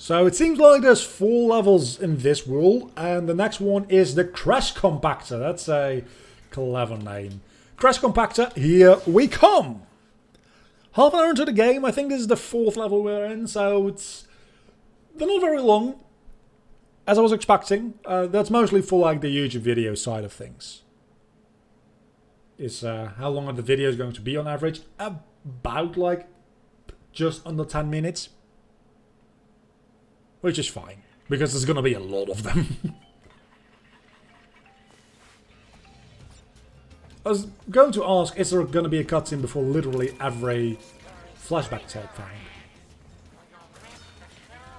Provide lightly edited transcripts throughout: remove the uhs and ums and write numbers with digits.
So it seems like there's 4 levels in this world, and the next one is the CRASH Compactor. That's a clever name. CRASH Compactor, here we come! Half an hour into the game, I think this is the 4th level we're in, so they're not very long, as I was expecting. That's mostly for like the YouTube video side of things. Is how long are the videos going to be on average? About like just under 10 minutes. Which is fine, because there's gonna be a lot of them. I was going to ask, is there gonna be a cutscene before literally every flashback tape found?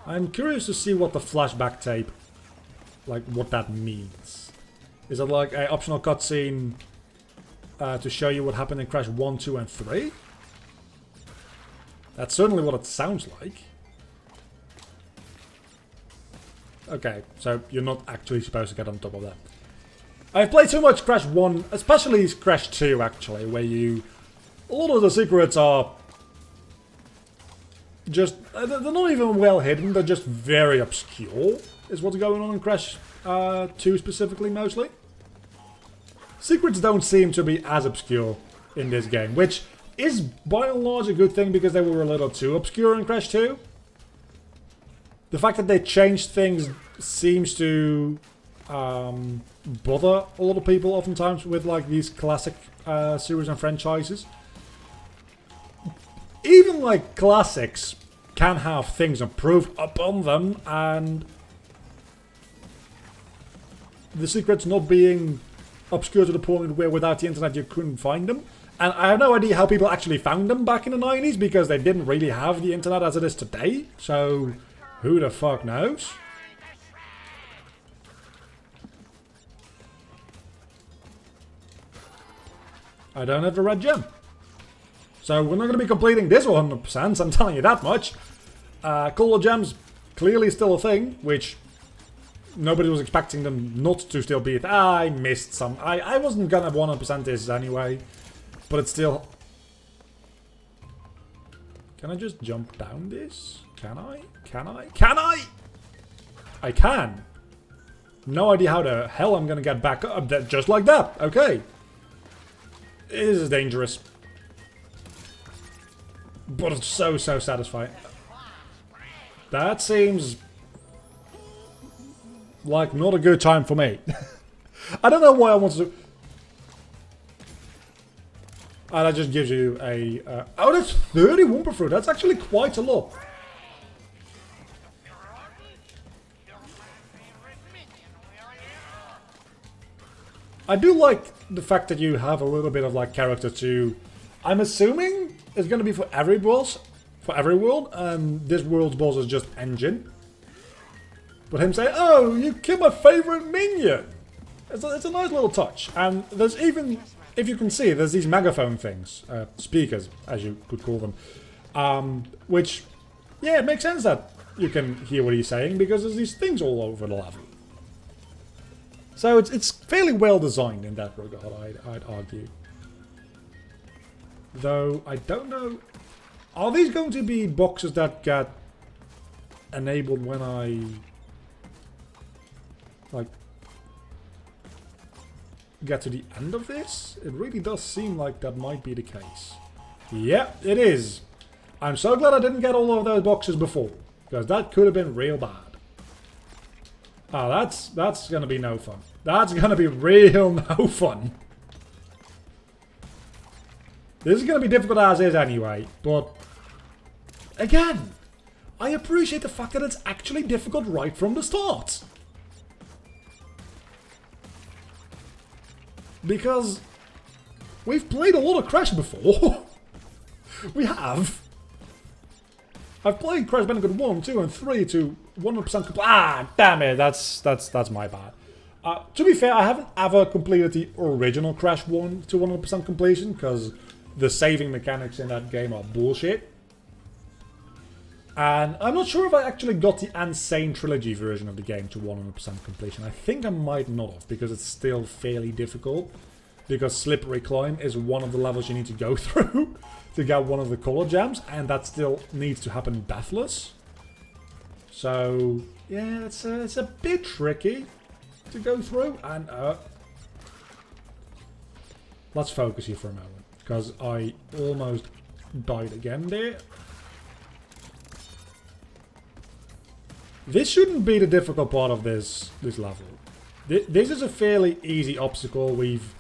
I'm curious to see what the flashback tape, like what that means. Is it like an optional cutscene to show you what happened in Crash 1, 2 and 3? That's certainly what it sounds like. Okay, so you're not actually supposed to get on top of that. I've played too much Crash 1, especially Crash 2 actually, where a lot of the secrets are just, they're not even well hidden, they're just very obscure, is what's going on in Crash 2 specifically, mostly. Secrets don't seem to be as obscure in this game, which is by and large a good thing because they were a little too obscure in Crash 2. The fact that they changed things seems to bother a lot of people oftentimes with like these classic series and franchises. Even like classics can have things improved upon them, and the secrets not being obscure to the point where without the internet you couldn't find them. And I have no idea how people actually found them back in the 90s because they didn't really have the internet as it is today. So who the fuck knows? I don't have the red gem. So we're not going to be completing this 100%, I'm telling you that much. Color gems, clearly still a thing, which nobody was expecting them not to still be it. I missed some. I wasn't going to 100% this anyway, but it's still... Can I just jump down this? Can I? Can I? Can I? I can. No idea how the hell I'm gonna get back up that just like that. Okay. This is dangerous. But it's so satisfying. That seems like not a good time for me. I don't know why I want to... And that just gives you a... oh, that's 30 Wumpa Fruit. That's actually quite a lot. I do like the fact that you have a little bit of like character to... I'm assuming it's going to be for every boss, for every world, and this world's boss is just engine. But him saying, oh, you killed my favorite minion! It's a nice little touch. And there's even, if you can see, there's these megaphone things, speakers, as you could call them. Which, yeah, it makes sense that you can hear what he's saying, because there's these things all over the level. So it's fairly well designed in that regard, I'd argue. Though, I don't know... Are these going to be boxes that get enabled when I... like... get to the end of this? It really does seem like that might be the case. Yeah, it is. I'm so glad I didn't get all of those boxes before, because that could have been real bad. Oh, that's gonna be no fun. That's gonna be real no fun. This is gonna be difficult as is anyway, but... Again, I appreciate the fact that it's actually difficult right from the start. Because... we've played a lot of Crash before. We have. I've played Crash Bandicoot 1, 2 and 3 to 100% ah, damn it, that's my bad. To be fair, I haven't ever completed the original Crash 1 to 100% completion, because the saving mechanics in that game are bullshit. And I'm not sure if I actually got the Insane Trilogy version of the game to 100% completion. I think I might not have, because it's still fairly difficult. Because Slippery Climb is one of the levels you need to go through to get one of the color gems, and that still needs to happen deathless. So, yeah, it's a bit tricky to go through. And let's focus here for a moment, because I almost died again there. This shouldn't be the difficult part of this level. This is a fairly easy obstacle. We've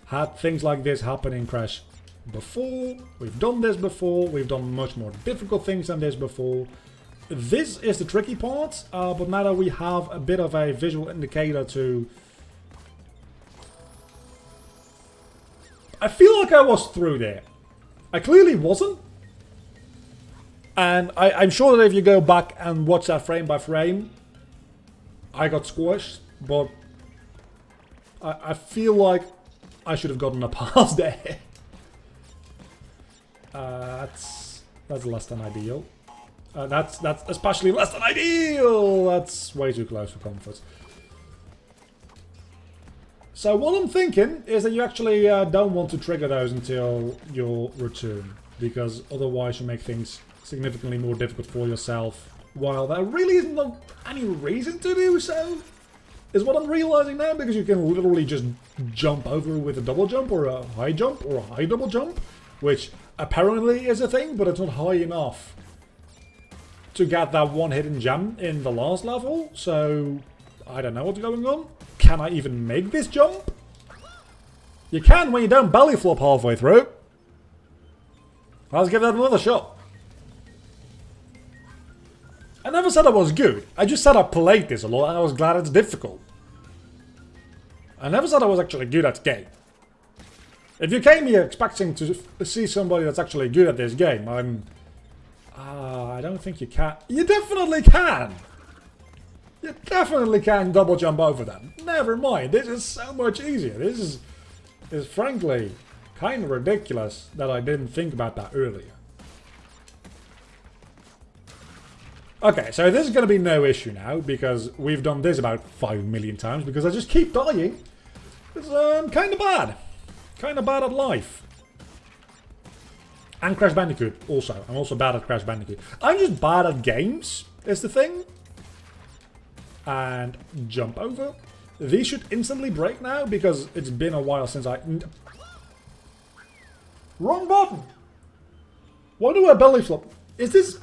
had things like this happen in Crash before. We've done this before. We've done much more difficult things than this before. This is the tricky part, but now that we have a bit of a visual indicator to... I feel like I was through there. I clearly wasn't. And I'm sure that if you go back and watch that frame by frame, I got squashed, but I feel like I should have gotten a pass there. That's less than ideal. That's especially less than ideal. That's way too close for comfort. So what I'm thinking is that you actually don't want to trigger those until your return, because otherwise you make things significantly more difficult for yourself, while there really isn't any reason to do so, is what I'm realizing now, because you can literally just jump over with a double jump, or a high jump, or a high double jump, which apparently is a thing, but it's not high enough to get that one hidden gem in the last level, so I don't know what's going on. Can I even make this jump? You can when you don't belly flop halfway through. Let's give that another shot. I never said I was good. I just said I played this a lot and I was glad it's difficult. I never said I was actually good at the game. If you came here expecting to see somebody that's actually good at this game, I don't think you can. You definitely can! You definitely can double jump over them. Never mind, this is so much easier. This is frankly kind of ridiculous that I didn't think about that earlier. Okay, so this is going to be no issue now, because we've done this about 5 million times, because I just keep dying. It's kind of bad. Kind of bad at life. And Crash Bandicoot, also. I'm also bad at Crash Bandicoot. I'm just bad at games, is the thing. And jump over. These should instantly break now, because it's been a while since I... Wrong button! Why do I belly flop? Is this...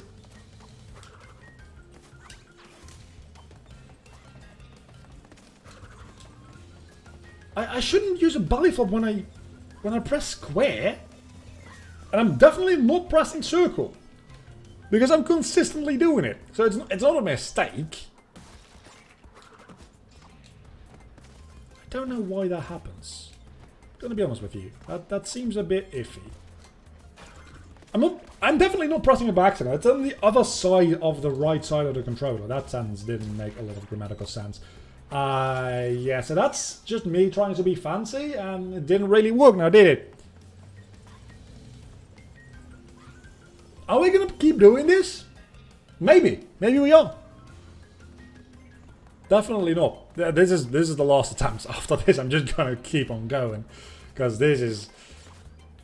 I shouldn't use a belly flop when I press square. And I'm definitely not pressing circle. Because I'm consistently doing it. So it's not a mistake. I don't know why that happens. I'm gonna be honest with you. That seems a bit iffy. I'm definitely not pressing it by accident. It's on the other side of the right side of the controller. That sentence didn't make a lot of grammatical sense. Yeah, so that's just me trying to be fancy, and it didn't really work now, did it? Are we gonna keep doing this? Maybe. Maybe we are. Definitely not. This is the last attempt. After this, I'm just gonna keep on going, because this is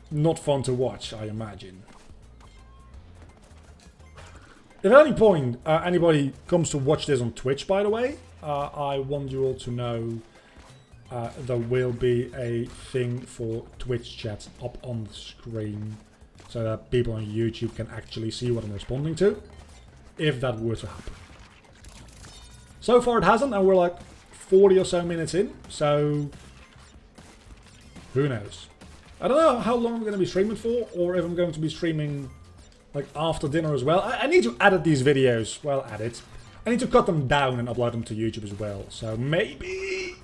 not fun to watch, I imagine. If at any point anybody comes to watch this on Twitch, by the way, I want you all to know there will be a thing for Twitch chats up on the screen, so that people on YouTube can actually see what I'm responding to, if that were to happen. So far it hasn't, and we're like 40 or so minutes in, so who knows. I don't know how long I'm going to be streaming for, or if I'm going to be streaming like after dinner as well. I need to edit these videos. Well, edit. I need to cut them down and upload them to YouTube as well. So maybe...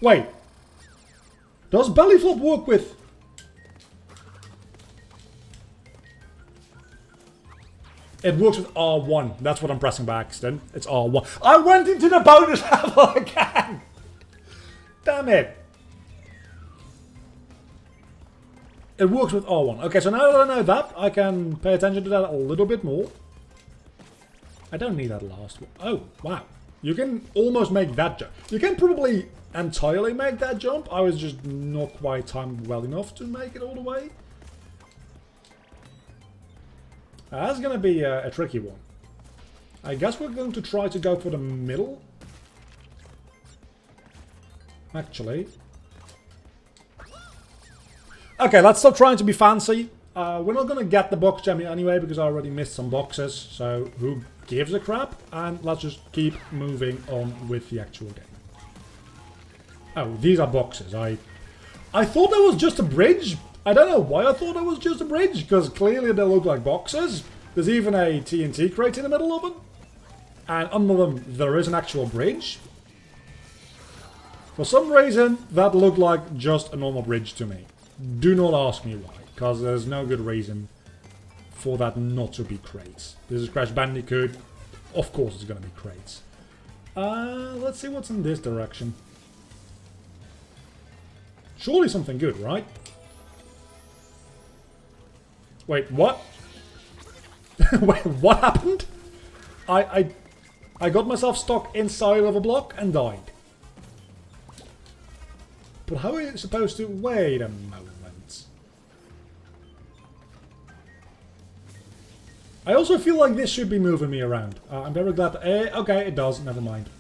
Wait. Does belly flop work with... It works with R1. That's what I'm pressing by accident. It's R1. I went into the bonus level again! Damn it. It works with R1. Okay, so now that I know that, I can pay attention to that a little bit more. I don't need that last one. Oh, wow. You can almost make that jump. You can probably entirely make that jump. I was just not quite timed well enough to make it all the way. That's going to be a tricky one. I guess we're going to try to go for the middle. Actually. Okay, let's stop trying to be fancy. We're not going to get the box gem anyway because I already missed some boxes. So who gives a crap? And let's just keep moving on with the actual game. Oh, these are boxes. I thought that was just a bridge. I don't know why I thought it was just a bridge, because clearly they look like boxes. There's even a TNT crate in the middle of them. And under them, there is an actual bridge. For some reason, that looked like just a normal bridge to me. Do not ask me why, because there's no good reason for that not to be crates. This is Crash Bandicoot. Of course it's going to be crates. Let's see what's in this direction. Surely something good, right? Wait, what? Wait, what happened? I got myself stuck inside of a block and died. But how are you supposed to... Wait a moment. I also feel like this should be moving me around. I'm very glad that... okay, it does. Never mind.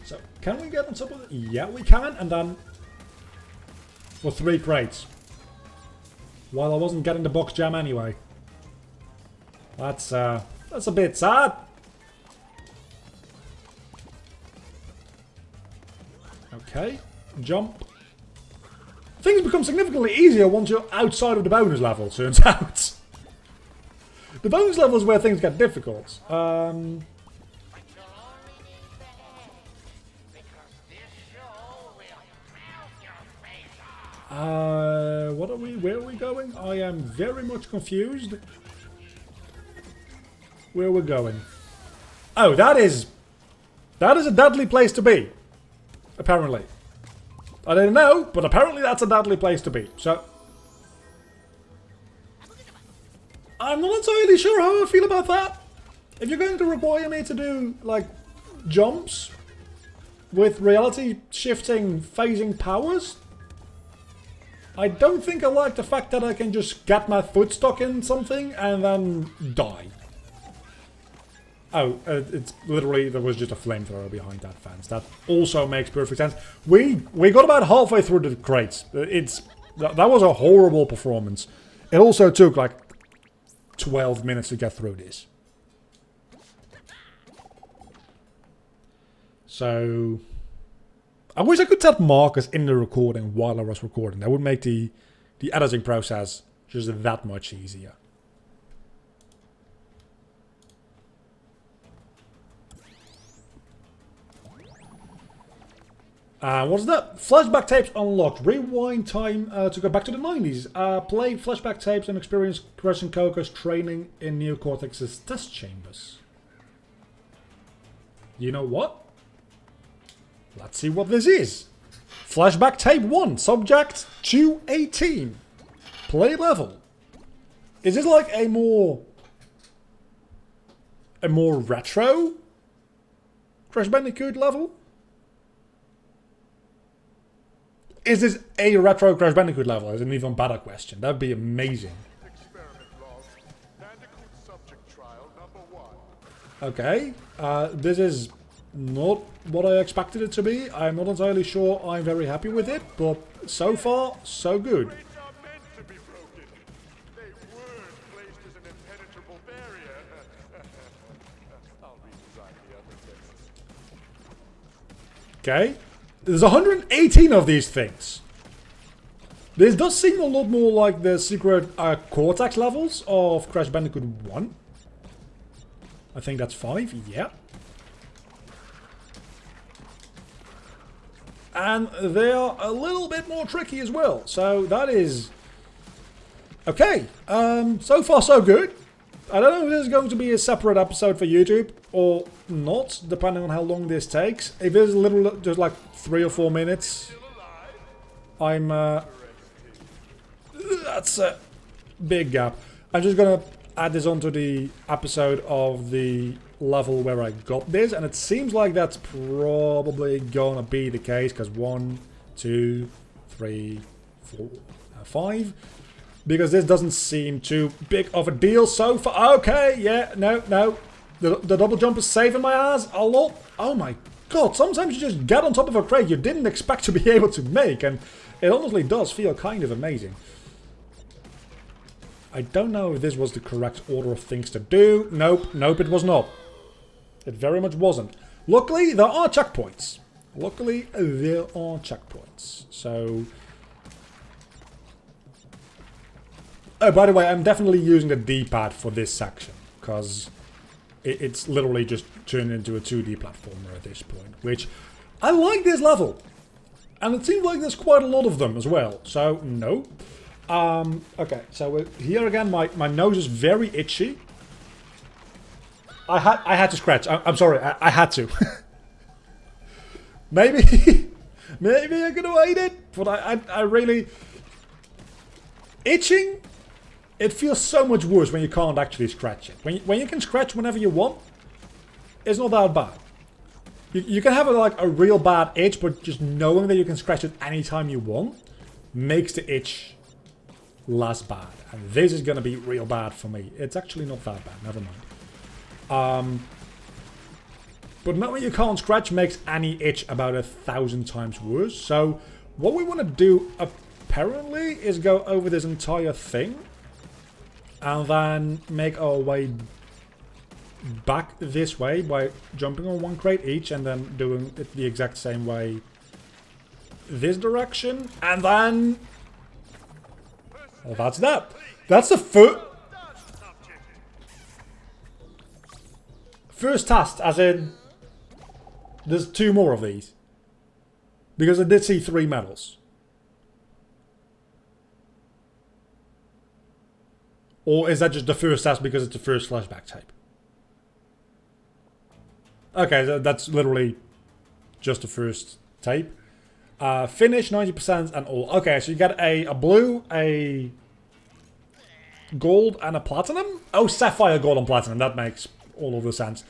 So, can we get on top of it? Yeah, we can. And then... for 3 crates. While I wasn't getting the box gem anyway. That's a bit sad. Okay, jump. Things become significantly easier once you're outside of the bonus level, turns out. The bonus level is where things get difficult. What are we? Where are we going? I am very much confused. Where we're going? Oh, that is a deadly place to be. Apparently. I didn't know, but apparently that's a deadly place to be. So I'm not entirely sure how I feel about that. If you're going to require me to do like jumps with reality shifting phasing powers, I don't think I like the fact that I can just get my foot stuck in something and then die. Oh, it's literally, there was just a flamethrower behind that fence. That also makes perfect sense. We got about halfway through the crates. That was a horrible performance. It also took like 12 minutes to get through this. So... I wish I could set markers in the recording while I was recording. That would make the editing process just that much easier. What's that? Flashback tapes unlocked. Rewind time to go back to the 90s. Play flashback tapes and experience Crash and Coco's training in Neocortex's test chambers. You know what? Let's see what this is. Flashback tape 1, subject 218. Play level. Is this like a more retro Crash Bandicoot level? Is this a retro Crash Bandicoot level? Is an even better question. That'd be amazing. Okay, this is not what I expected it to be. I'm not entirely sure I'm very happy with it, but so far, so good. Okay, there's 118 of these things. This does seem a lot more like the secret Cortex levels of Crash Bandicoot 1. I think that's 5, yeah. And they are a little bit more tricky as well. So that is... okay. So far so good. I don't know if this is going to be a separate episode for YouTube or not, depending on how long this takes. If it's a little, just like 3 or 4 minutes, I'm... that's a big gap. I'm just gonna add this onto the episode of the level where I got this, and it seems like that's probably gonna be the case, because 1, 2, 3, 4, 5. because this doesn't seem too big of a deal so far. Okay, yeah, no. The double jump is saving my ass a lot. Oh my god, sometimes you just get on top of a crate you didn't expect to be able to make, and it honestly does feel kind of amazing. I don't know if this was the correct order of things to do. Nope, it was not. It very much wasn't. Luckily, there are checkpoints. So... Oh, by the way, I'm definitely using the D-pad for this section, because it's literally just turned into a 2D platformer at this point, which I like this level. And it seems like there's quite a lot of them as well, so no. Okay, so here again, my nose is very itchy. I had to scratch. I'm sorry, I had to. Maybe I could have ate it, but I really... Itching? It feels so much worse when you can't actually scratch it. When you can scratch whenever you want, it's not that bad. You can have a real bad itch, but just knowing that you can scratch it anytime you want makes the itch less bad. And this is going to be real bad for me. It's actually not that bad, never mind. But knowing you can't scratch makes any itch about 1,000 times worse. So what we want to do apparently is go over this entire thing and then make our way back this way by jumping on one crate each and then doing it the exact same way this direction, and then... Well, that's that. That's the first task, as in there's 2 more of these, because I did see 3 medals. Or is that just the first task because it's the first flashback tape? Okay, that's literally just the first tape. Finish 90% and all. Okay, so you get a blue, a gold, and a platinum? Oh, sapphire, gold, and platinum. That makes all of the sense.